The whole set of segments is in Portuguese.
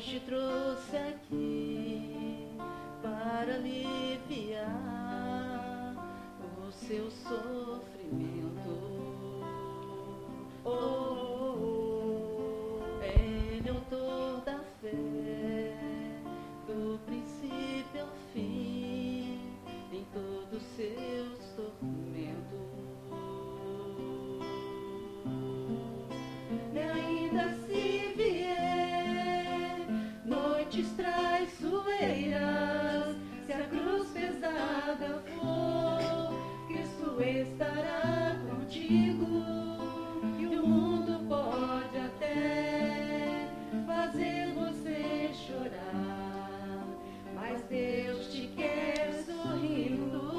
Deus te trouxe aqui para aliviar o seu sofrimento. Ele é o autor da fé, do princípio ao fim, em todos os seus tormentos. E ainda se vier noites traiçoeiras, se a cruz pesada for, Cristo estará contigo. E o mundo pode até fazer você chorar, mas Deus te quer sorrindo.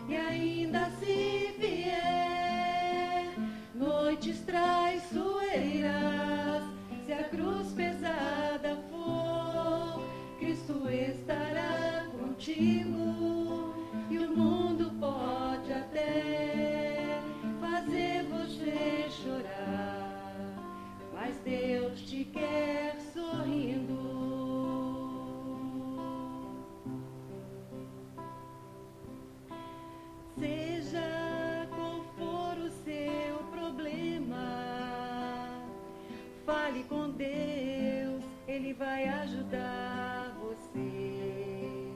E ainda se vier noites traiçoeiras, se a cruz pesada for, Cristo estará contigo. E o mundo pode até fazer você chorar, mas Deus te quer sorrindo. Seja qual for o seu problema, fale com Deus, Ele vai ajudar você.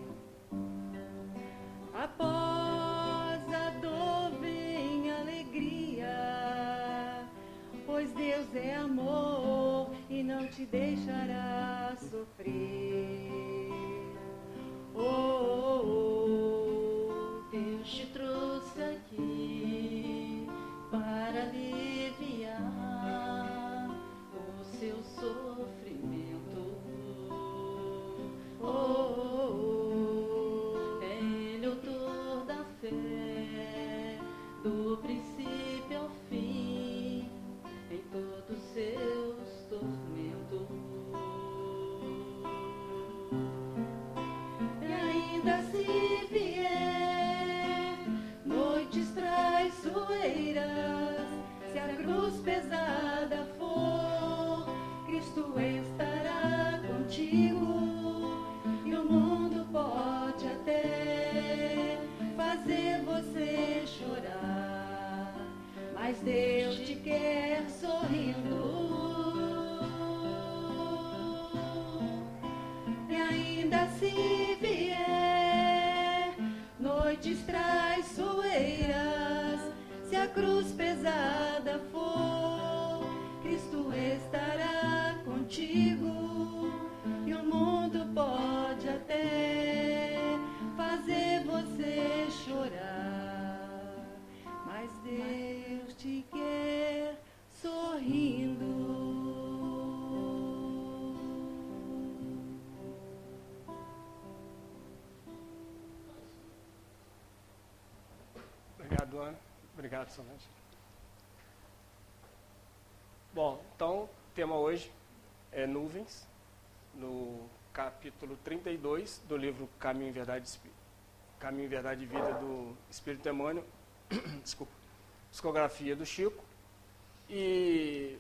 Após a dor vem alegria, pois Deus é amor e não te deixará sofrer. Deus te trouxe aqui para aliviar o seu sofrimento. Ele é o autor da fé, do princípio ao fim, em todos os seus tormentos. E ainda se vier noites traiçoeiras, se a cruz pesada for, Cristo estará contigo. E o mundo pode até fazer você chorar, mas Deus te quer sorrindo. E ainda se vier noites traiçoeiras, se a cruz pesada for, Cristo estará contigo. E o mundo pode até fazer você chorar, mas Deus te quer sorrindo. Obrigado, Ana. Obrigado, Solange. Bom, então, o tema hoje é nuvens, no capítulo 32 do livro Caminho, Verdade e Vida do Espírito Emmanuel, desculpa, psicografia do Chico. E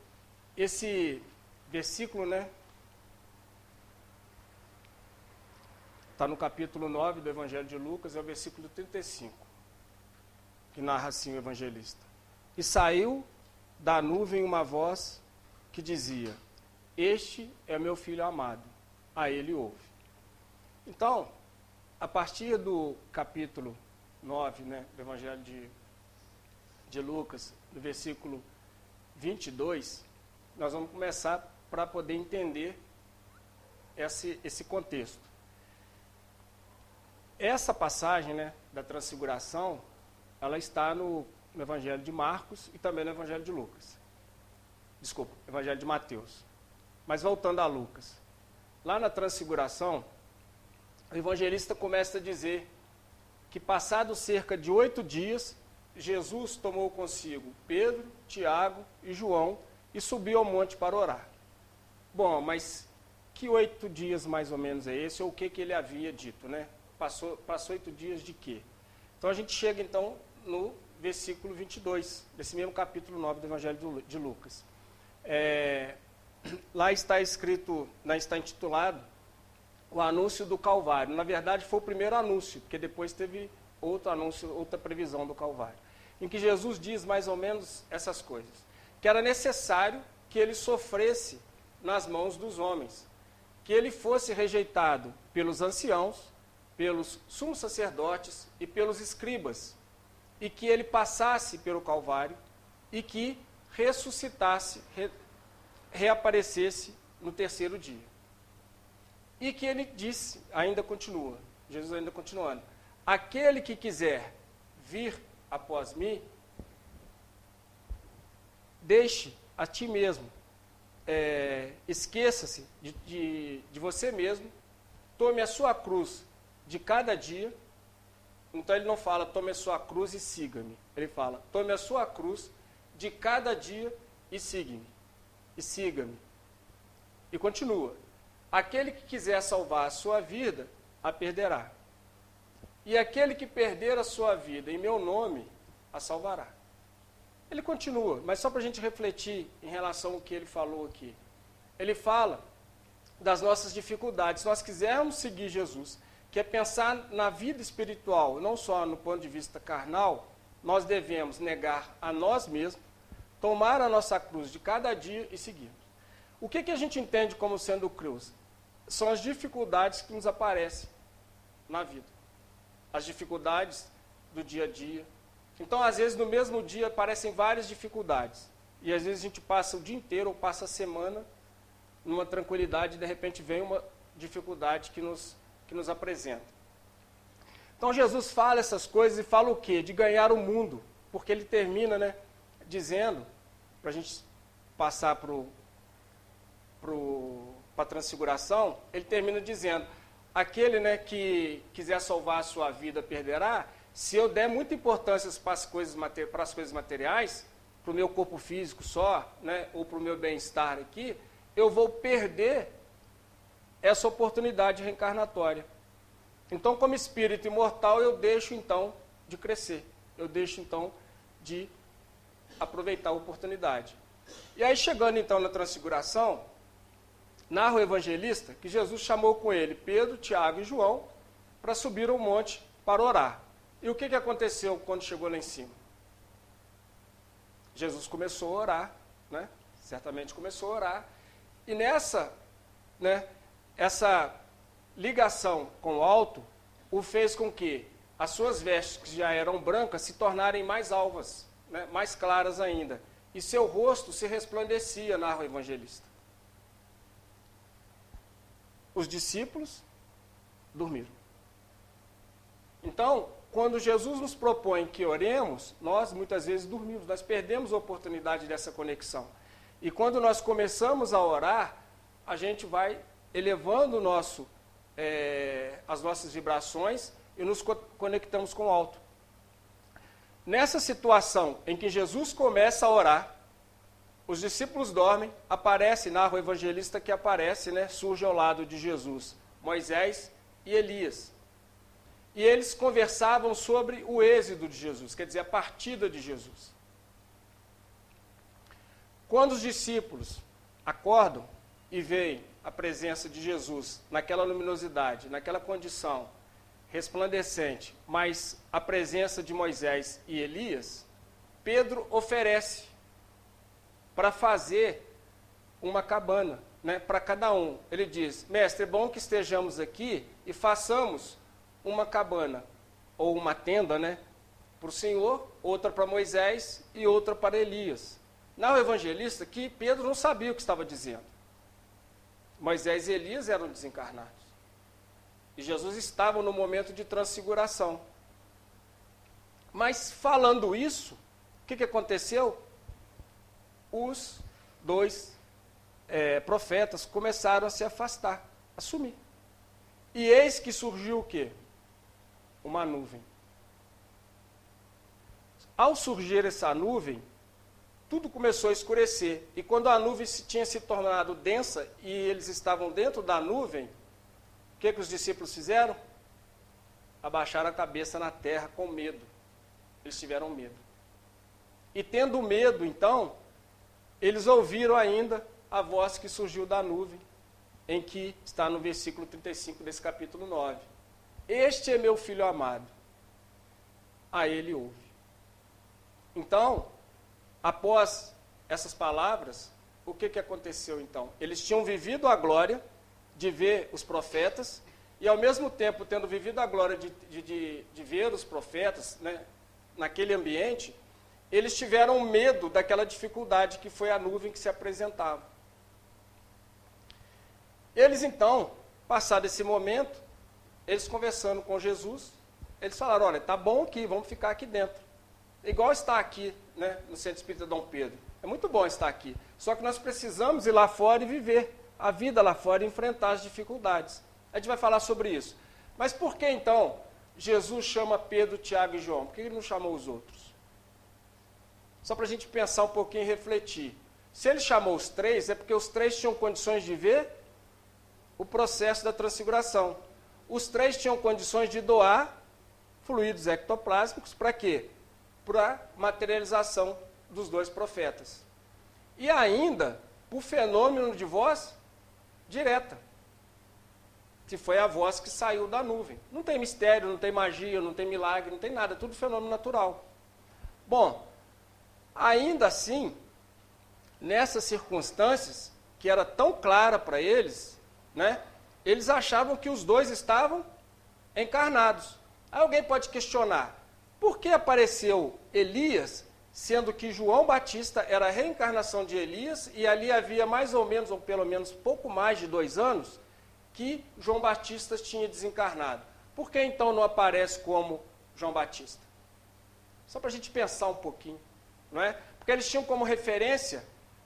esse versículo, né, está no capítulo 9 do Evangelho de Lucas, é o versículo 35, que narra assim o evangelista. E saiu da nuvem uma voz que dizia: este é meu filho amado, a ele ouve. Então, a partir do capítulo 9, né, do Evangelho de Lucas, do versículo 22, nós vamos começar para poder entender esse contexto. Essa passagem, né, da transfiguração, ela está no Evangelho de Marcos e também no Evangelho de Lucas. Desculpa, Evangelho de Mateus. Mas voltando a Lucas, lá na transfiguração, o evangelista começa a dizer que passados cerca de 8 dias, Jesus tomou consigo Pedro, Tiago e João e subiu ao monte para orar. Bom, mas que 8 dias mais ou menos é esse, ou o que ele havia dito, né? Passou 8 dias de quê? Então a gente chega então no versículo 22, desse mesmo capítulo 9 do Evangelho de Lucas. Lá está escrito, lá está intitulado o anúncio do Calvário. Na verdade, foi o primeiro anúncio, porque depois teve outro anúncio, outra previsão do Calvário, em que Jesus diz mais ou menos essas coisas, que era necessário que ele sofresse nas mãos dos homens, que ele fosse rejeitado pelos anciãos, pelos sumos sacerdotes e pelos escribas, e que ele passasse pelo Calvário e que ressuscitasse, reaparecesse no terceiro dia. E que ele disse, ainda continua, Jesus ainda continuando, aquele que quiser vir após mim, deixe a ti mesmo, esqueça-se de você mesmo, tome a sua cruz de cada dia. Então ele não fala, tome a sua cruz e siga-me. Ele fala, tome a sua cruz de cada dia e siga-me. E siga-me. E continua. Aquele que quiser salvar a sua vida, a perderá. E aquele que perder a sua vida em meu nome, a salvará. Ele continua, mas só para a gente refletir em relação ao que ele falou aqui. Ele fala das nossas dificuldades. Se nós quisermos seguir Jesus, que é pensar na vida espiritual, não só no ponto de vista carnal, nós devemos negar a nós mesmos, tomar a nossa cruz de cada dia e seguirmos. O que a gente entende como sendo cruz? São as dificuldades que nos aparecem na vida. As dificuldades do dia a dia. Então, às vezes, no mesmo dia aparecem várias dificuldades. E às vezes a gente passa o dia inteiro ou passa a semana numa tranquilidade e de repente vem uma dificuldade que nos apresenta. Então Jesus fala essas coisas e fala o quê? De ganhar o mundo. Porque ele termina, dizendo, para a gente passar para a transfiguração, ele termina dizendo, aquele que quiser salvar a sua vida perderá. Se eu der muita importância para as coisas materiais, para o meu corpo físico só, ou para o meu bem-estar aqui, eu vou perder essa oportunidade reencarnatória. Então, como espírito imortal, eu deixo, então, de crescer. Eu deixo, então, de aproveitar a oportunidade. E aí, chegando, então, na transfiguração, narra o evangelista que Jesus chamou com ele Pedro, Tiago e João para subir ao monte para orar. E o que aconteceu quando chegou lá em cima? Jesus começou a orar, certamente começou a orar, e nessa, essa ligação com o alto o fez com que as suas vestes, que já eram brancas, se tornarem mais alvas, mais claras ainda, e seu rosto se resplandecia, narra o evangelista. Os discípulos dormiram. Então, quando Jesus nos propõe que oremos, nós muitas vezes dormimos, nós perdemos a oportunidade dessa conexão. E quando nós começamos a orar, a gente vai elevando as nossas vibrações e nos conectamos com o alto. Nessa situação em que Jesus começa a orar, os discípulos dormem, narra o evangelista que aparece, surge ao lado de Jesus, Moisés e Elias. E eles conversavam sobre o êxodo de Jesus, quer dizer, a partida de Jesus. Quando os discípulos acordam e veem a presença de Jesus naquela luminosidade, naquela condição resplandecente, mas a presença de Moisés e Elias, Pedro oferece para fazer uma cabana, para cada um. Ele diz, mestre, é bom que estejamos aqui e façamos uma cabana, ou uma tenda, para o Senhor, outra para Moisés e outra para Elias. Não, o evangelista que Pedro não sabia o que estava dizendo. Moisés e Elias eram desencarnados. E Jesus estava no momento de transfiguração. Mas falando isso, o que aconteceu? Os dois profetas começaram a se afastar, a sumir. E eis que surgiu o quê? Uma nuvem. Ao surgir essa nuvem, tudo começou a escurecer. E quando a nuvem tinha se tornado densa e eles estavam dentro da nuvem, o que os discípulos fizeram? Abaixaram a cabeça na terra com medo. Eles tiveram medo. E tendo medo, então, eles ouviram ainda a voz que surgiu da nuvem, em que está no versículo 35 desse capítulo 9. Este é meu filho amado, a ele ouve. Então, após essas palavras, o que aconteceu então? Eles tinham vivido a glória de ver os profetas, e ao mesmo tempo, tendo vivido a glória de ver os profetas, né, naquele ambiente, eles tiveram medo daquela dificuldade que foi a nuvem que se apresentava. Eles então, passado esse momento, eles conversando com Jesus, eles falaram, olha, tá bom aqui, vamos ficar aqui dentro. Igual está aqui, né, no Centro Espírita Dom Pedro. É muito bom estar aqui. Só que nós precisamos ir lá fora e viver a vida lá fora e enfrentar as dificuldades. A gente vai falar sobre isso. Mas por que então Jesus chama Pedro, Tiago e João? Por que ele não chamou os outros? Só para a gente pensar um pouquinho e refletir. Se ele chamou os três, é porque os três tinham condições de ver o processo da transfiguração. Os três tinham condições de doar fluidos ectoplásmicos para quê? Para materialização dos dois profetas. E ainda, por fenômeno de voz direta, que foi a voz que saiu da nuvem. Não tem mistério, não tem magia, não tem milagre, não tem nada, é tudo fenômeno natural. Bom, ainda assim, nessas circunstâncias, que era tão clara para eles, né, eles achavam que os dois estavam encarnados. Aí alguém pode questionar, por que apareceu Elias, sendo que João Batista era a reencarnação de Elias, e ali havia mais ou menos, ou pelo menos pouco mais de 2 anos, que João Batista tinha desencarnado. Por que então não aparece como João Batista? Só para a gente pensar um pouquinho, não é? Porque eles tinham como referência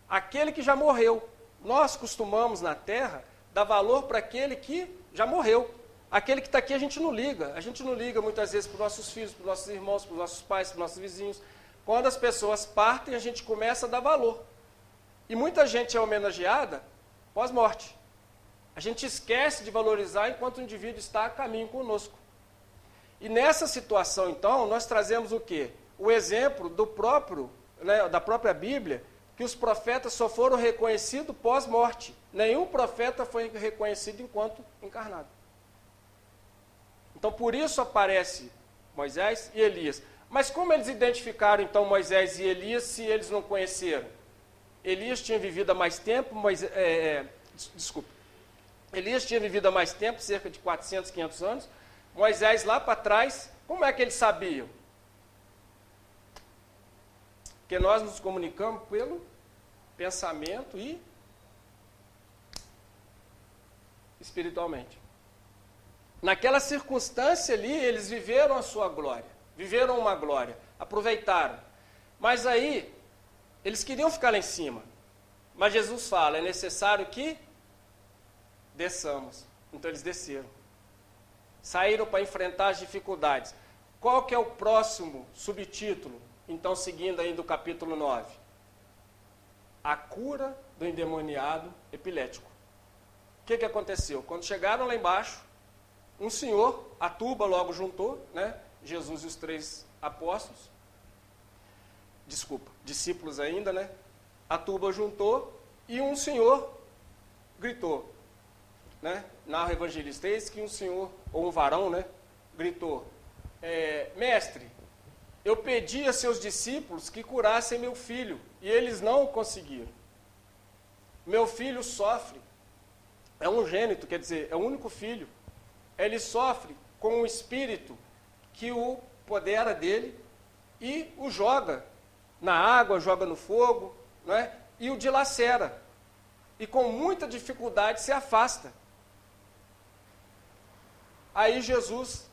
aquele que já morreu. Nós costumamos na Terra dar valor para aquele que já morreu. Aquele que está aqui a gente não liga. A gente não liga muitas vezes para os nossos filhos, para os nossos irmãos, para os nossos pais, para os nossos vizinhos. Quando as pessoas partem, a gente começa a dar valor. E muita gente é homenageada pós-morte. A gente esquece de valorizar enquanto o indivíduo está a caminho conosco. E nessa situação, então, nós trazemos o quê? O exemplo do próprio, né, da própria Bíblia, que os profetas só foram reconhecidos pós-morte. Nenhum profeta foi reconhecido enquanto encarnado. Então, por isso aparece Moisés e Elias. Mas como eles identificaram, então, Moisés e Elias, se eles não conheceram? Elias tinha vivido há mais tempo, Elias tinha vivido há mais tempo, cerca de 400, 500 anos. Moisés lá para trás, como é que eles sabiam? Porque nós nos comunicamos pelo pensamento e espiritualmente. Naquela circunstância ali, eles viveram a sua glória, viveram uma glória, aproveitaram. Mas aí, eles queriam ficar lá em cima. Mas Jesus fala, é necessário que desçamos. Então eles desceram. Saíram para enfrentar as dificuldades. Qual que é o próximo subtítulo? Então, seguindo aí do capítulo 9. A cura do endemoniado epilético. O que aconteceu? Quando chegaram lá embaixo, um senhor, a turba logo juntou, né? Jesus e os 3 apóstolos, discípulos ainda, né? A turba juntou e um senhor gritou, né? Narra o evangelista, eis que um senhor, ou um varão, né? Gritou, mestre, eu pedi a seus discípulos que curassem meu filho, e eles não o conseguiram. Meu filho sofre, é ungênito, quer dizer, é o único filho. Ele sofre com um espírito que o apodera dele e o joga na água, joga no fogo, não é? E o dilacera. E com muita dificuldade se afasta. Aí Jesus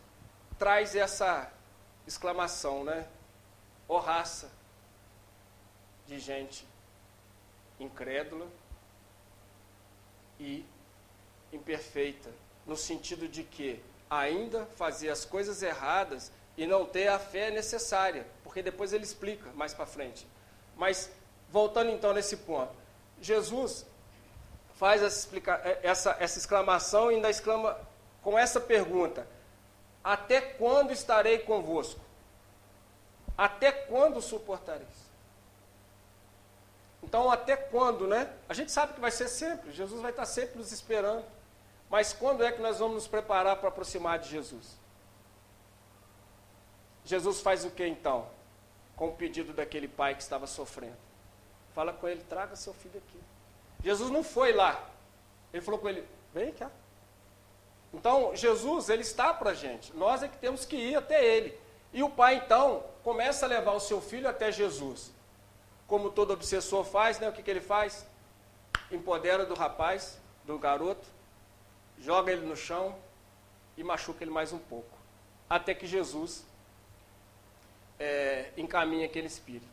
traz essa exclamação, né? Ó raça de gente incrédula e imperfeita, no sentido de que ainda fazer as coisas erradas e não ter a fé necessária, porque depois ele explica mais para frente. Mas, voltando então nesse ponto, Jesus faz essa exclamação e ainda exclama com essa pergunta, até quando estarei convosco? Até quando suportareis? Então, até quando, né? A gente sabe que vai ser sempre, Jesus vai estar sempre nos esperando. Mas quando é que nós vamos nos preparar para aproximar de Jesus? Jesus faz o que então? Com o pedido daquele pai que estava sofrendo. Fala com ele, traga seu filho aqui. Jesus não foi lá. Ele falou com ele, vem cá. Então, Jesus, ele está para a gente. Nós é que temos que ir até ele. E o pai, então, começa a levar o seu filho até Jesus. Como todo obsessor faz, né? O que ele faz? Empodera do rapaz, do garoto, joga ele no chão e machuca ele mais um pouco. Até que Jesus encaminha aquele espírito.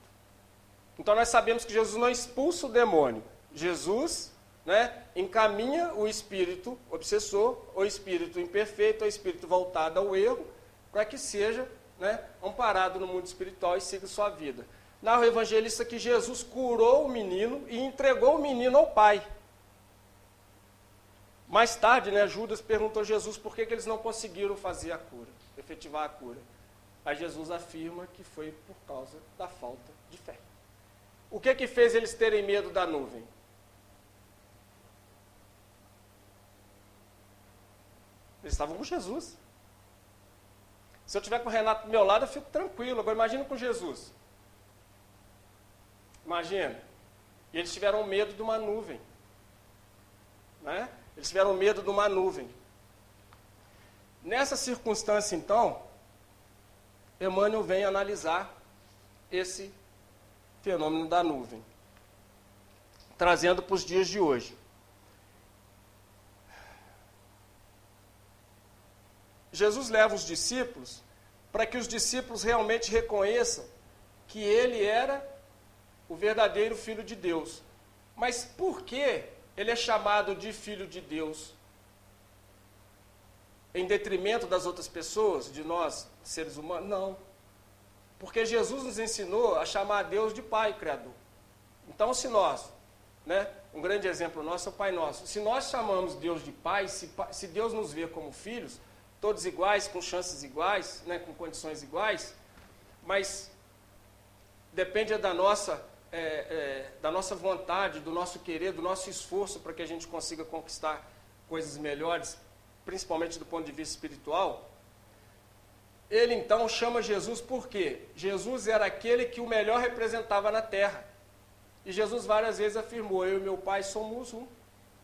Então nós sabemos que Jesus não expulsa o demônio. Jesus, né, encaminha o espírito obsessor, o espírito imperfeito, o espírito voltado ao erro, para que seja, né, amparado no mundo espiritual e siga sua vida. Narra o evangelista que Jesus curou o menino e entregou o menino ao pai. Mais tarde, né, Judas perguntou a Jesus por que eles não conseguiram fazer a cura, efetivar a cura. Aí Jesus afirma que foi por causa da falta de fé. O que fez eles terem medo da nuvem? Eles estavam com Jesus. Se eu tiver com o Renato do meu lado, eu fico tranquilo. Agora imagina com Jesus. Imagina. E eles tiveram medo de uma nuvem. Né? Eles tiveram medo de uma nuvem. Nessa circunstância, então, Emmanuel vem analisar esse fenômeno da nuvem, trazendo para os dias de hoje. Jesus leva os discípulos para que os discípulos realmente reconheçam que ele era o verdadeiro Filho de Deus. Mas por que ele é chamado de Filho de Deus? Em detrimento das outras pessoas, de nós, seres humanos? Não. Porque Jesus nos ensinou a chamar Deus de Pai Criador. Então, se nós, né, um grande exemplo nosso é o Pai Nosso, se nós chamamos Deus de Pai, se Deus nos vê como filhos, todos iguais, com chances iguais, né, com condições iguais, mas depende da nossa vontade, do nosso querer, do nosso esforço para que a gente consiga conquistar coisas melhores, principalmente do ponto de vista espiritual. Ele então chama Jesus por quê? Jesus era aquele que o melhor representava na terra. E Jesus várias vezes afirmou, eu e meu Pai somos um.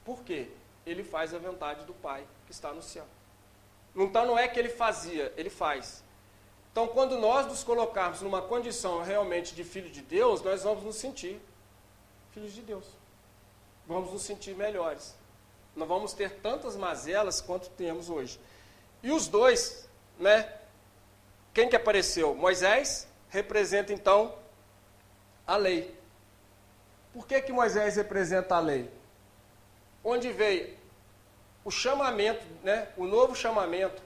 Por quê? Ele faz a vontade do Pai que está no céu. Então não é que ele fazia, ele faz. Então quando nós nos colocarmos numa condição realmente de filho de Deus, nós vamos nos sentir filhos de Deus. Vamos nos sentir melhores. Não vamos ter tantas mazelas quanto temos hoje. E os dois, né? Quem que apareceu? Moisés representa então a lei. Por que Moisés representa a lei? Onde veio o chamamento, né? O novo chamamento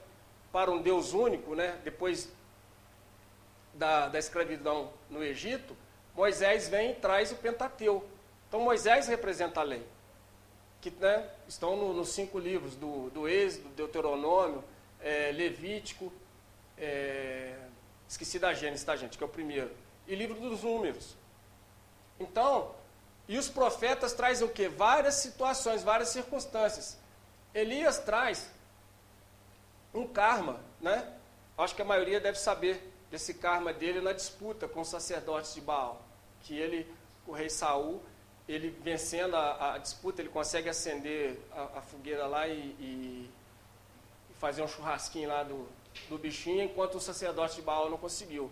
para um Deus único, né? Depois da escravidão no Egito, Moisés vem e traz o Pentateuco. Então Moisés representa a lei. Que, né, estão nos 5 livros do Êxodo, Deuteronômio, Levítico, esqueci da Gênesis, tá, gente, que é o primeiro, e livro dos Números. Então, e os profetas trazem o quê? Várias situações, várias circunstâncias. Elias traz um karma, né? Acho que a maioria deve saber desse karma dele na disputa com os sacerdotes de Baal, que o rei Saul, ele vencendo a disputa, ele consegue acender a fogueira lá e fazer um churrasquinho lá do bichinho, enquanto o sacerdote de Baal não conseguiu.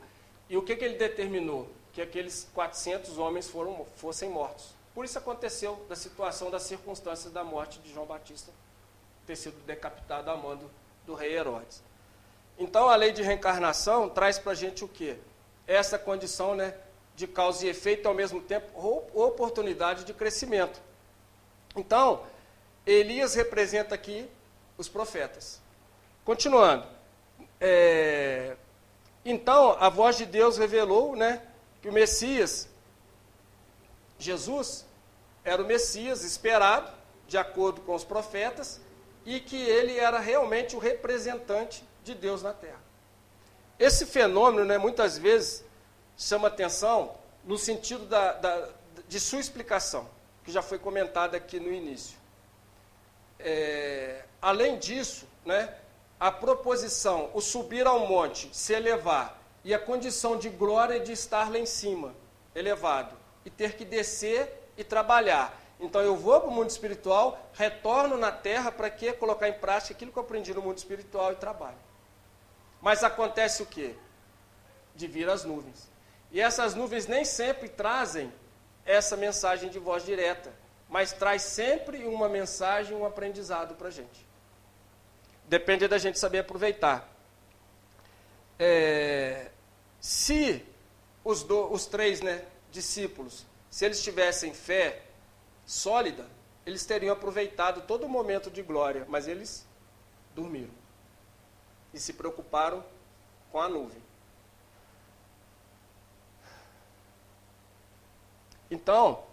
E o que ele determinou? Que aqueles 400 homens fossem mortos. Por isso aconteceu da situação, das circunstâncias da morte de João Batista ter sido decapitado a mando do rei Herodes. Então a lei de reencarnação traz para a gente o quê? Essa condição, né, de causa e efeito, ao mesmo tempo, oportunidade de crescimento. Então, Elias representa aqui os profetas. Continuando. Então, a voz de Deus revelou, né, que o Messias, Jesus, era o Messias esperado, de acordo com os profetas, e que ele era realmente o representante de Deus na Terra. Esse fenômeno, né, muitas vezes, chama atenção no sentido de sua explicação, que já foi comentada aqui no início. Além disso, né, a proposição, o subir ao monte, se elevar, e a condição de glória de estar lá em cima, elevado, e ter que descer e trabalhar. Então eu vou para o mundo espiritual, retorno na terra para quê? Colocar em prática aquilo que eu aprendi no mundo espiritual e trabalho. Mas acontece o quê? De vir as nuvens. E essas nuvens nem sempre trazem essa mensagem de voz direta, mas traz sempre uma mensagem, um aprendizado para a gente. Depende da gente saber aproveitar. Se os três, né, discípulos, se eles tivessem fé sólida, eles teriam aproveitado todo o momento de glória, mas eles dormiram e se preocuparam com a nuvem. Então,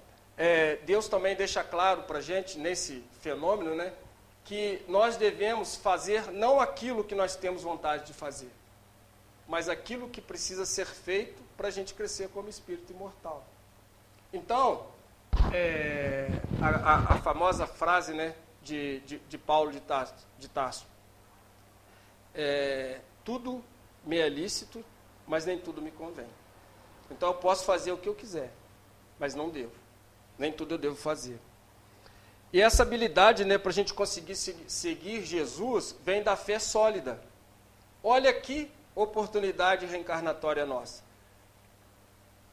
Deus também deixa claro para a gente, nesse fenômeno, né, que nós devemos fazer não aquilo que nós temos vontade de fazer, mas aquilo que precisa ser feito para a gente crescer como espírito imortal. Então, a famosa frase, né, de Paulo de Tarso, tudo me é lícito, mas nem tudo me convém. Então eu posso fazer o que eu quiser, mas não devo. Nem tudo eu devo fazer. E essa habilidade, né, para a gente conseguir seguir Jesus vem da fé sólida. Olha que oportunidade reencarnatória nossa.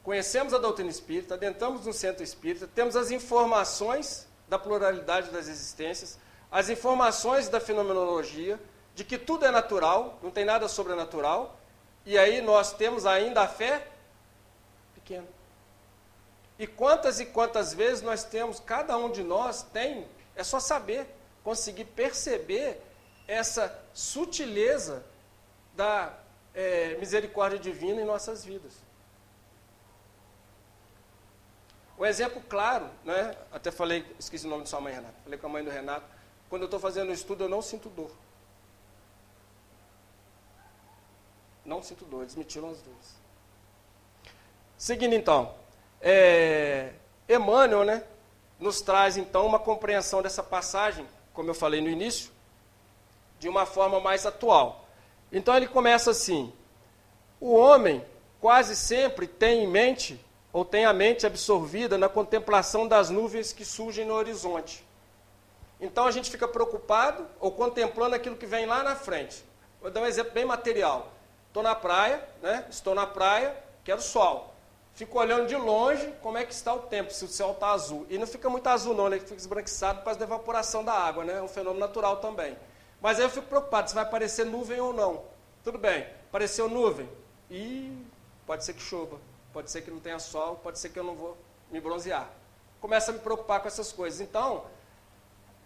Conhecemos a doutrina espírita, adentramos no centro espírita, temos as informações da pluralidade das existências, as informações da fenomenologia, de que tudo é natural, não tem nada sobrenatural, e aí nós temos ainda a fé pequena. E quantas vezes nós temos, cada um de nós tem, é só saber, conseguir perceber essa sutileza da misericórdia divina em nossas vidas. Um exemplo claro, né? Até falei, esqueci o nome de sua mãe, Renato. Falei com a mãe do Renato. Quando eu estou fazendo o estudo, eu não sinto dor. Não sinto dor, eles me tiram as dores. Seguindo então, Emmanuel, né, nos traz então uma compreensão dessa passagem, como eu falei no início, de uma forma mais atual. Então ele começa assim: o homem quase sempre tem em mente, ou tem a mente absorvida na contemplação das nuvens que surgem no horizonte. Então a gente fica preocupado ou contemplando aquilo que vem lá na frente. Vou dar um exemplo bem material. Estou na praia, quero sol. Fico olhando de longe como é que está o tempo, se o céu está azul. E não fica muito azul não, ele fica esbranquiçado por causa da evaporação da água, né? É um fenômeno natural também. Mas aí eu fico preocupado se vai aparecer nuvem ou não. Tudo bem, apareceu nuvem. Pode ser que chova, pode ser que não tenha sol, pode ser que eu não vou me bronzear. Começa a me preocupar com essas coisas. Então,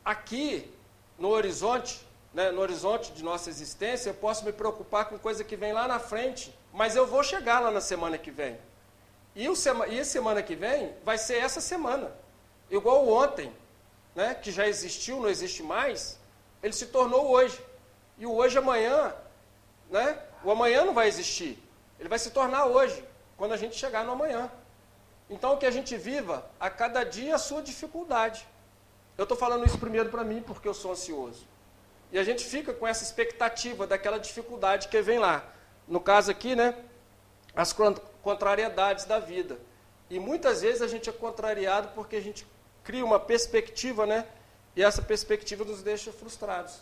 aqui no horizonte, né, no horizonte de nossa existência, eu posso me preocupar com coisa que vem lá na frente, mas eu vou chegar lá na semana que vem. E a semana que vem vai ser essa semana. Igual ontem, né, que já existiu, não existe mais, ele se tornou hoje. E o hoje amanhã, né, o amanhã não vai existir. Ele vai se tornar hoje, quando a gente chegar no amanhã. Então, que a gente viva a cada dia a sua dificuldade. Eu estou falando isso primeiro para mim, porque eu sou ansioso. E a gente fica com essa expectativa daquela dificuldade que vem lá. No caso aqui, né, as contrariedades da vida. E muitas vezes a gente é contrariado porque a gente cria uma perspectiva, né, e essa perspectiva nos deixa frustrados.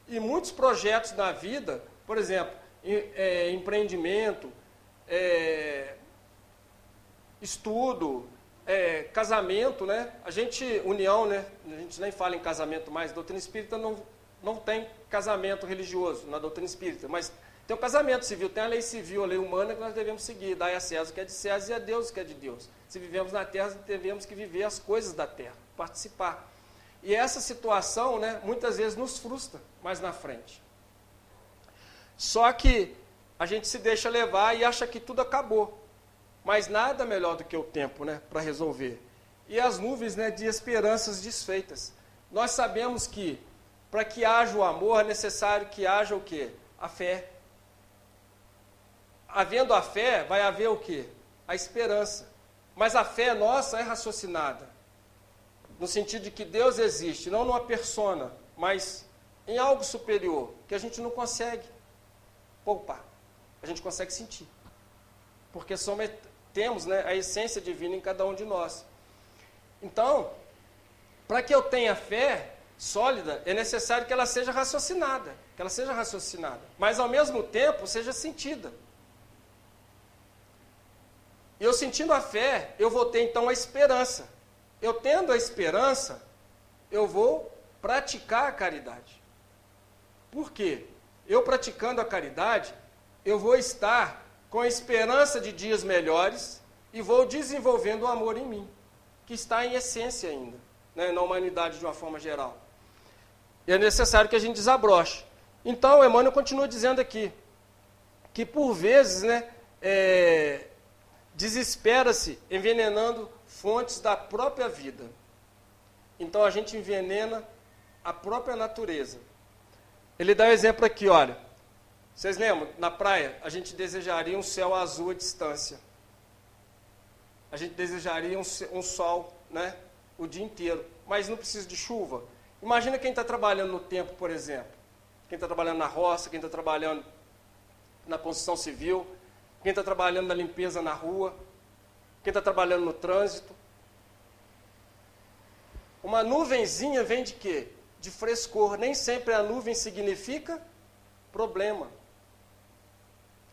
E muitos projetos na vida, por exemplo, empreendimento, estudo, casamento, né? União, né? A gente nem fala em casamento mais, a doutrina espírita não tem casamento religioso na doutrina espírita, mas tem o casamento civil, tem a lei civil, a lei humana que nós devemos seguir, dar a César o que é de César e a Deus o que é de Deus. Se vivemos na terra, devemos que viver as coisas da terra, participar. E essa situação, né, muitas vezes nos frustra mais na frente. Só que a gente se deixa levar e acha que tudo acabou. Mas nada melhor do que o tempo, né, para resolver. E as nuvens, né, de esperanças desfeitas. Nós sabemos que para que haja o amor é necessário que haja o quê? A fé. Havendo a fé, vai haver o quê? A esperança. Mas a fé nossa é raciocinada, no sentido de que Deus existe, não numa persona, mas em algo superior, que a gente não consegue poupar, a gente consegue sentir. Porque temos, né, a essência divina em cada um de nós. Então, para que eu tenha fé sólida, é necessário que ela seja raciocinada, mas ao mesmo tempo seja sentida. E eu sentindo a fé, eu vou ter então a esperança. Eu tendo a esperança, eu vou praticar a caridade. Por quê? Eu praticando a caridade, eu vou estar com a esperança de dias melhores e vou desenvolvendo o amor em mim, que está em essência ainda, né, na humanidade de uma forma geral. E é necessário que a gente desabroche. Então, Emmanuel continua dizendo aqui, que por vezes, né, desespera-se envenenando fontes da própria vida. Então, a gente envenena a própria natureza. Ele dá um exemplo aqui, olha. Vocês lembram? Na praia, a gente desejaria um céu azul à distância. A gente desejaria um sol, né, o dia inteiro. Mas não precisa de chuva. Imagina quem está trabalhando no tempo, por exemplo. Quem está trabalhando na roça, quem está trabalhando na construção civil, quem está trabalhando na limpeza na rua, quem está trabalhando no trânsito. Uma nuvenzinha vem de quê? De frescor. Nem sempre a nuvem significa problema.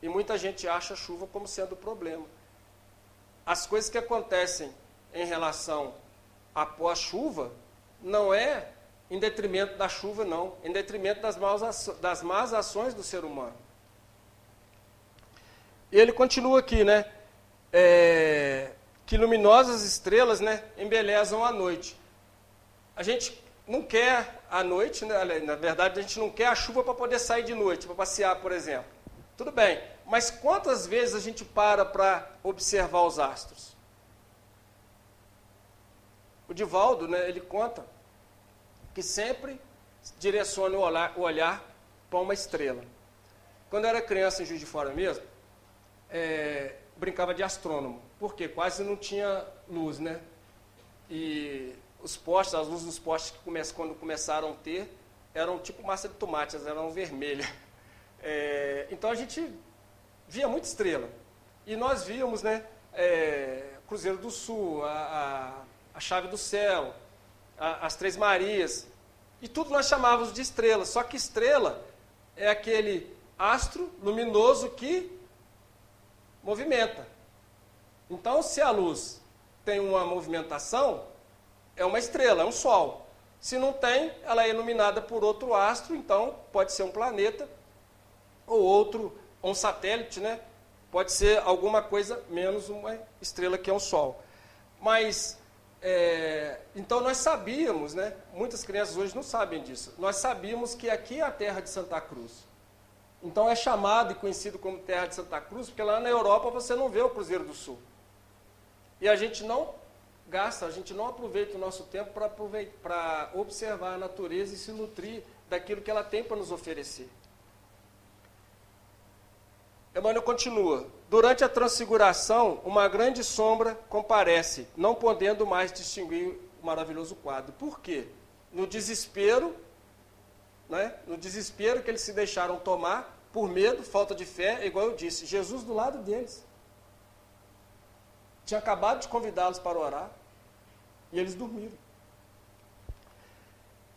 E muita gente acha a chuva como sendo problema. As coisas que acontecem em relação à pós-chuva não é em detrimento da chuva, não. Em detrimento das más ações do ser humano. E ele continua aqui, né? Que luminosas estrelas, né, embelezam a noite. A gente não quer a noite, né? Na verdade, a gente não quer a chuva para poder sair de noite, para passear, por exemplo. Tudo bem, mas quantas vezes a gente para observar os astros? O Divaldo, né, ele conta que sempre direciona o olhar para uma estrela. Quando eu era criança em Juiz de Fora mesmo, brincava de astrônomo, porque quase não tinha luz, né? E os postes, as luzes dos postes que quando começaram a ter, eram tipo massa de tomate, elas eram vermelhas. Então a gente via muita estrela. E nós víamos, né, Cruzeiro do Sul, a Chave do Céu, as Três Marias, e tudo nós chamávamos de estrela. Só que estrela é aquele astro luminoso que movimenta. Então, se a luz tem uma movimentação, é uma estrela, é um sol. Se não tem, ela é iluminada por outro astro, então pode ser um planeta, ou um satélite, né? Pode ser alguma coisa menos uma estrela que é um sol. Mas, então nós sabíamos, né? Muitas crianças hoje não sabem disso, nós sabíamos que aqui é a terra de Santa Cruz. Então é chamado e conhecido como terra de Santa Cruz, porque lá na Europa você não vê o Cruzeiro do Sul. E a gente não gasta, a gente não aproveita o nosso tempo para observar a natureza e se nutrir daquilo que ela tem para nos oferecer. Emmanuel continua. Durante a transfiguração, uma grande sombra comparece, não podendo mais distinguir o maravilhoso quadro. Por quê? No desespero, né? No desespero que eles se deixaram tomar, por medo, falta de fé, igual eu disse, Jesus do lado deles. Tinha acabado de convidá-los para orar, e eles dormiram.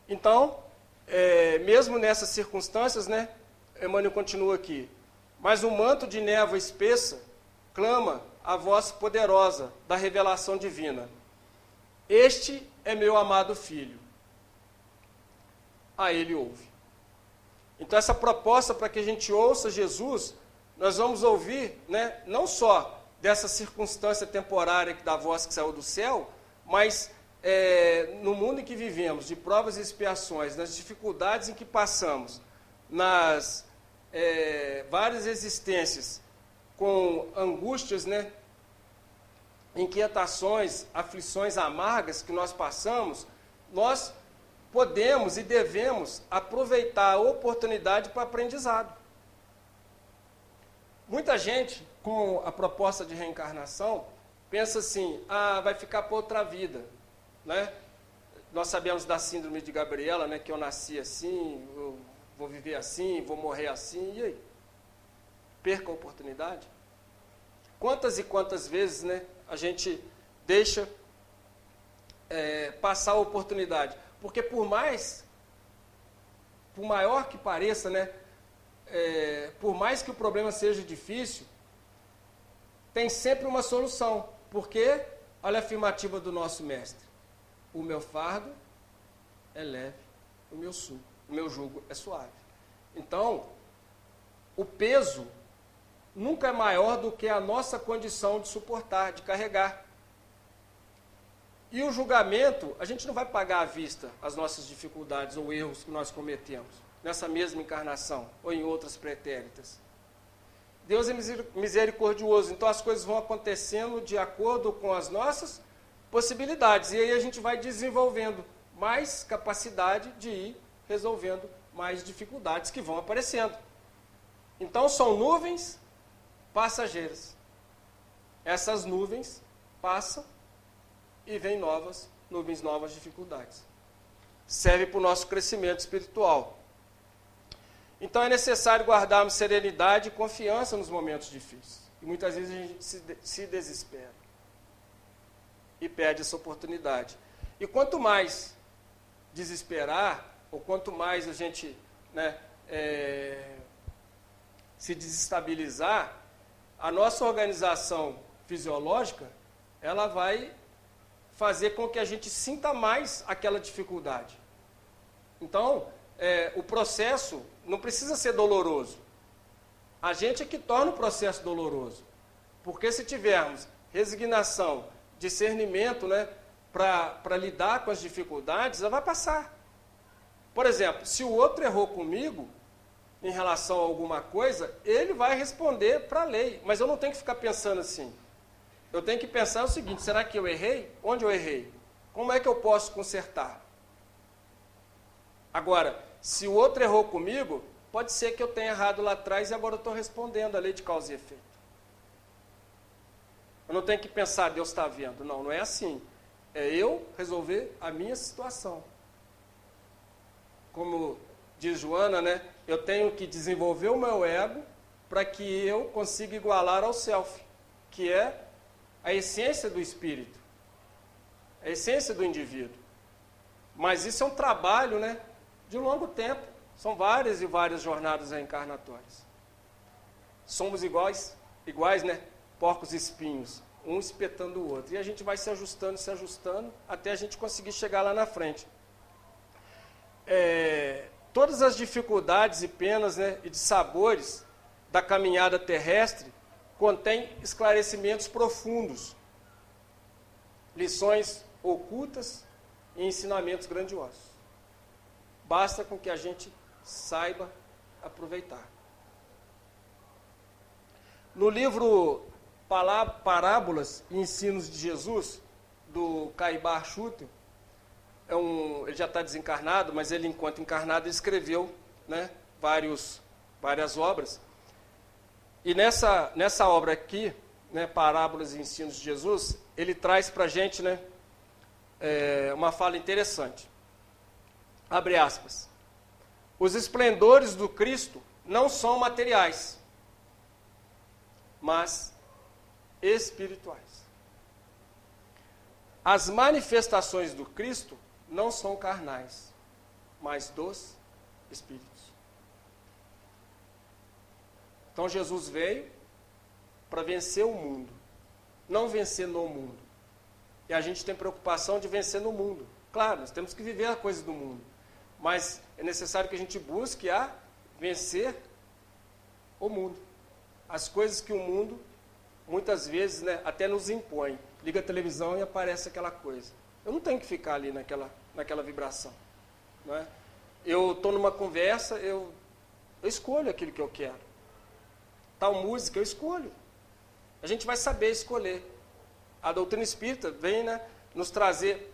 Então, mesmo nessas circunstâncias, né, Emmanuel continua aqui, mas um manto de névoa espessa clama a voz poderosa da revelação divina. Este é meu amado filho. A ele ouve. Então essa proposta para que a gente ouça Jesus, nós vamos ouvir, né, não só dessa circunstância temporária da voz que saiu do céu, mas no mundo em que vivemos, de provas e expiações, nas dificuldades em que passamos, nas várias existências com angústias, né, inquietações, aflições amargas que nós passamos, nós podemos e devemos aproveitar a oportunidade para aprendizado. Muita gente, com a proposta de reencarnação, pensa assim, vai ficar para outra vida, né? Nós sabemos da síndrome de Gabriela, né, que eu nasci assim, eu vou viver assim, vou morrer assim, e aí? Perca a oportunidade? Quantas e quantas vezes, né, a gente deixa passar a oportunidade? Porque por maior que pareça, né, por mais que o problema seja difícil, tem sempre uma solução. Porque, olha a afirmativa do nosso mestre, o meu fardo é leve, o meu jugo é suave. Então, o peso nunca é maior do que a nossa condição de suportar, de carregar. E o julgamento, a gente não vai pagar à vista as nossas dificuldades ou erros que nós cometemos, nessa mesma encarnação ou em outras pretéritas. Deus é misericordioso, então as coisas vão acontecendo de acordo com as nossas possibilidades. E aí a gente vai desenvolvendo mais capacidade de ir resolvendo mais dificuldades que vão aparecendo. Então são nuvens passageiras. Essas nuvens passam e vêm nuvens novas dificuldades. Serve para o nosso crescimento espiritual. Então é necessário guardarmos serenidade e confiança nos momentos difíceis. E muitas vezes a gente se desespera e perde essa oportunidade. E quanto mais desesperar, ou quanto mais a gente, né, se desestabilizar, a nossa organização fisiológica, ela vai fazer com que a gente sinta mais aquela dificuldade. Então, o processo não precisa ser doloroso. A gente é que torna o processo doloroso. Porque se tivermos resignação, discernimento, né, para lidar com as dificuldades, ela vai passar. Por exemplo, se o outro errou comigo em relação a alguma coisa, ele vai responder para a lei. Mas eu não tenho que ficar pensando assim. Eu tenho que pensar o seguinte, será que eu errei? Onde eu errei? Como é que eu posso consertar? Agora, se o outro errou comigo, pode ser que eu tenha errado lá atrás e agora eu estou respondendo a lei de causa e efeito. Eu não tenho que pensar, Deus está vendo. Não, não é assim. É eu resolver a minha situação. Como diz Joana, né? Eu tenho que desenvolver o meu ego para que eu consiga igualar ao self, que é a essência do espírito, a essência do indivíduo. Mas isso é um trabalho, né, de longo tempo. São várias e várias jornadas reencarnatórias. Somos iguais, né, porcos espinhos, um espetando o outro. E a gente vai se ajustando, até a gente conseguir chegar lá na frente. Todas as dificuldades e penas, né, e de sabores da caminhada terrestre contém esclarecimentos profundos, lições ocultas e ensinamentos grandiosos. Basta com que a gente saiba aproveitar. No livro Parábolas e Ensinos de Jesus, do Caibar Schutel, ele já está desencarnado, mas ele, enquanto encarnado, escreveu, né, várias obras. E nessa obra aqui, né, Parábolas e Ensinos de Jesus, ele traz para a gente, né, uma fala interessante. Abre aspas. Os esplendores do Cristo não são materiais, mas espirituais. As manifestações do Cristo não são carnais, mas dos espíritos. Então Jesus veio para vencer o mundo, não vencer no mundo. E a gente tem preocupação de vencer no mundo. Claro, nós temos que viver a coisa do mundo, mas é necessário que a gente busque vencer o mundo. As coisas que o mundo, muitas vezes, né, até nos impõe. Liga a televisão e aparece aquela coisa. Eu não tenho que ficar ali naquela vibração. Não é? Eu estou numa conversa, eu escolho aquilo que eu quero. Tal música, eu escolho. A gente vai saber escolher. A doutrina espírita vem, né, nos trazer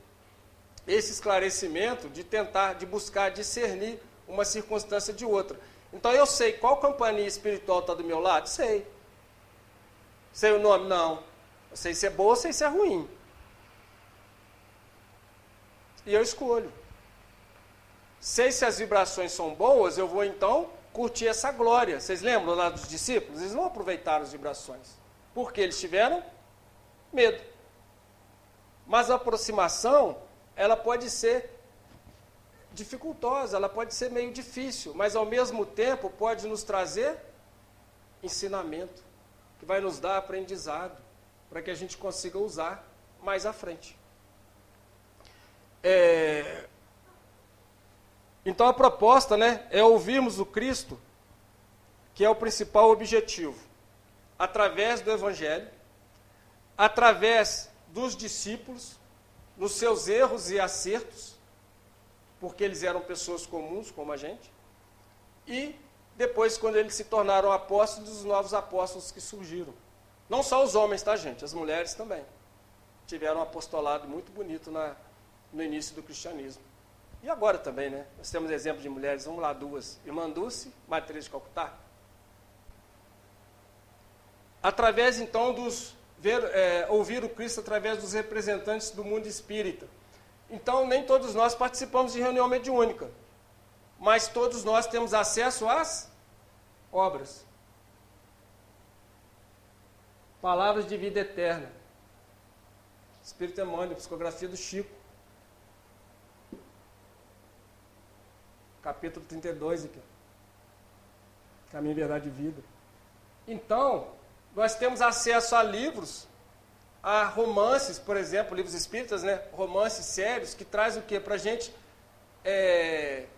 esse esclarecimento de buscar discernir uma circunstância de outra. Então eu sei qual companhia espiritual está do meu lado? Sei. Sei o nome? Não. Eu sei se é boa, eu sei se é ruim. E eu escolho. Sei se as vibrações são boas, eu vou então curtir essa glória. Vocês lembram lá dos discípulos? Eles não aproveitaram as vibrações. Porque eles tiveram medo. Mas a aproximação, ela pode ser dificultosa, ela pode ser meio difícil, mas ao mesmo tempo pode nos trazer ensinamento, que vai nos dar aprendizado, para que a gente consiga usar mais à frente. Então a proposta, né, é ouvirmos o Cristo, que é o principal objetivo, através do Evangelho, através dos discípulos, nos seus erros e acertos, porque eles eram pessoas comuns, como a gente, e depois, quando eles se tornaram apóstolos, os novos apóstolos que surgiram. Não só os homens, tá, gente? As mulheres também. Tiveram um apostolado muito bonito no início do cristianismo. E agora também, né? Nós temos exemplo de mulheres, vamos lá, duas. Irmã Dulce, Madre Teresa de Calcutá. Através, então, ouvir o Cristo através dos representantes do mundo espírita. Então, nem todos nós participamos de reunião mediúnica, mas todos nós temos acesso às obras. Palavras de vida eterna. Espírito Emmanuel, psicografia do Chico. Capítulo 32 aqui. Caminho, Verdade e Vida. Então, nós temos acesso a livros, a romances, por exemplo, livros espíritas, né? Romances sérios, que traz o quê? Para a gente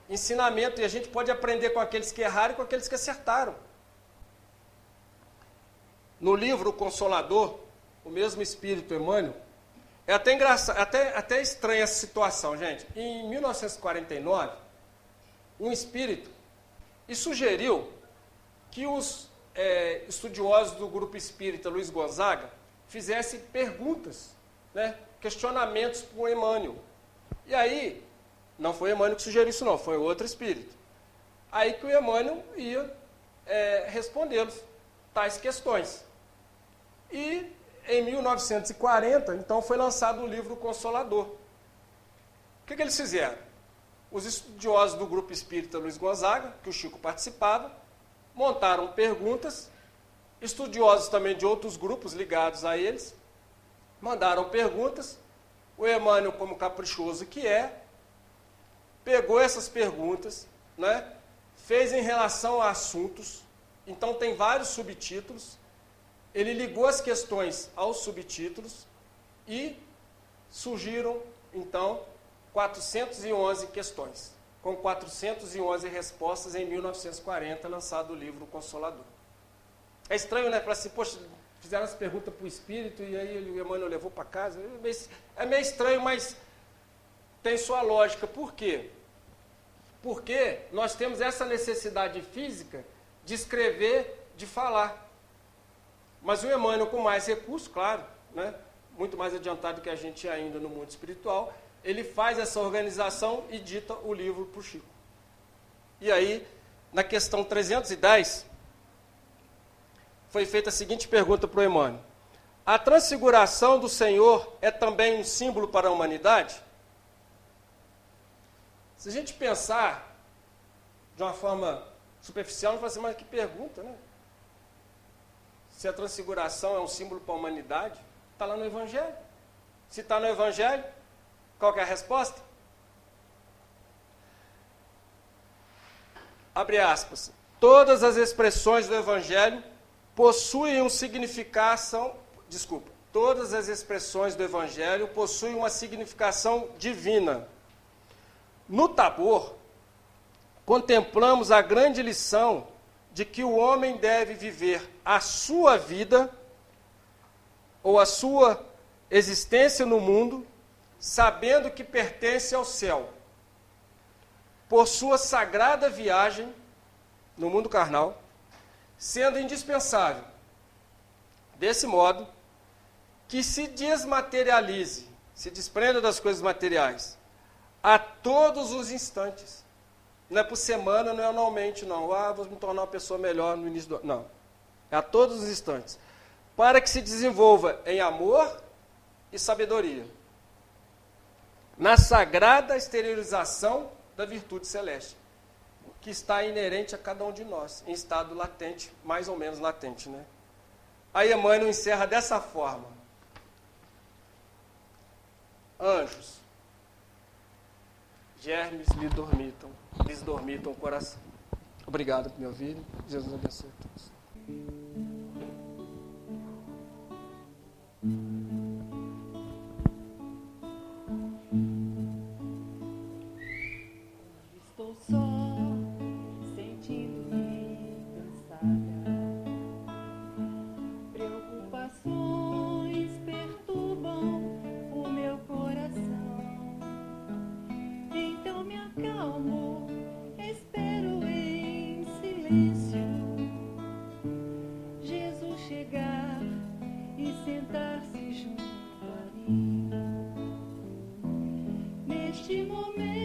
ensinamento, e a gente pode aprender com aqueles que erraram e com aqueles que acertaram. No livro O Consolador, o mesmo Espírito Emmanuel, é até engraçado, até estranha essa situação, gente. Em 1949, um espírito sugeriu que os estudiosos do grupo espírita Luiz Gonzaga fizessem perguntas, né, questionamentos para o Emmanuel. E aí, não foi o Emmanuel que sugeriu isso não, foi outro espírito. Aí que o Emmanuel ia respondê-los tais questões. E em 1940, então, foi lançado o livro Consolador. O que eles fizeram? Os estudiosos do grupo espírita Luiz Gonzaga, que o Chico participava, montaram perguntas, estudiosos também de outros grupos ligados a eles, mandaram perguntas, o Emmanuel, como caprichoso que pegou essas perguntas, né, fez em relação a assuntos, então tem vários subtítulos, ele ligou as questões aos subtítulos e surgiram, então, 411 questões, com 411 respostas em 1940, lançado o livro Consolador. É estranho, né? Falar assim, poxa, fizeram essa pergunta para o Espírito e aí o Emmanuel levou para casa. É meio estranho, mas tem sua lógica. Por quê? Porque nós temos essa necessidade física de escrever, de falar. Mas o Emmanuel, com mais recursos, claro, né? Muito mais adiantado que a gente ainda no mundo espiritual, ele faz essa organização e dita o livro para o Chico. E aí, na questão 310, foi feita a seguinte pergunta para o Emmanuel. A transfiguração do Senhor é também um símbolo para a humanidade? Se a gente pensar de uma forma superficial, a gente fala assim, mas que pergunta, né? Se a transfiguração é um símbolo para a humanidade, está lá no Evangelho. Se está no Evangelho, qual que é a resposta? Abre aspas. Todas as expressões do Evangelho possuem um significação, todas as expressões do Evangelho possuem uma significação divina. No Tabor, contemplamos a grande lição de que o homem deve viver a sua vida, ou a sua existência no mundo, sabendo que pertence ao céu, por sua sagrada viagem no mundo carnal, sendo indispensável, desse modo, que se desmaterialize, se desprenda das coisas materiais, a todos os instantes. Não é por semana, não é anualmente, não. Vou me tornar uma pessoa melhor no início do ano. Não. É a todos os instantes. para que se desenvolva em amor e sabedoria, na sagrada exteriorização da virtude celeste, que está inerente a cada um de nós, em estado latente, mais ou menos latente, né? Aí Emmanuel encerra dessa forma: anjos, germes lhes dormitam o coração. Obrigado por me ouvirem. Jesus abençoe a todos. Estou só, sentindo-me cansada. Preocupações perturbam o meu coração. Então me acalmo, espero em silêncio Jesus chegar e sentar-se junto a mim. Neste momento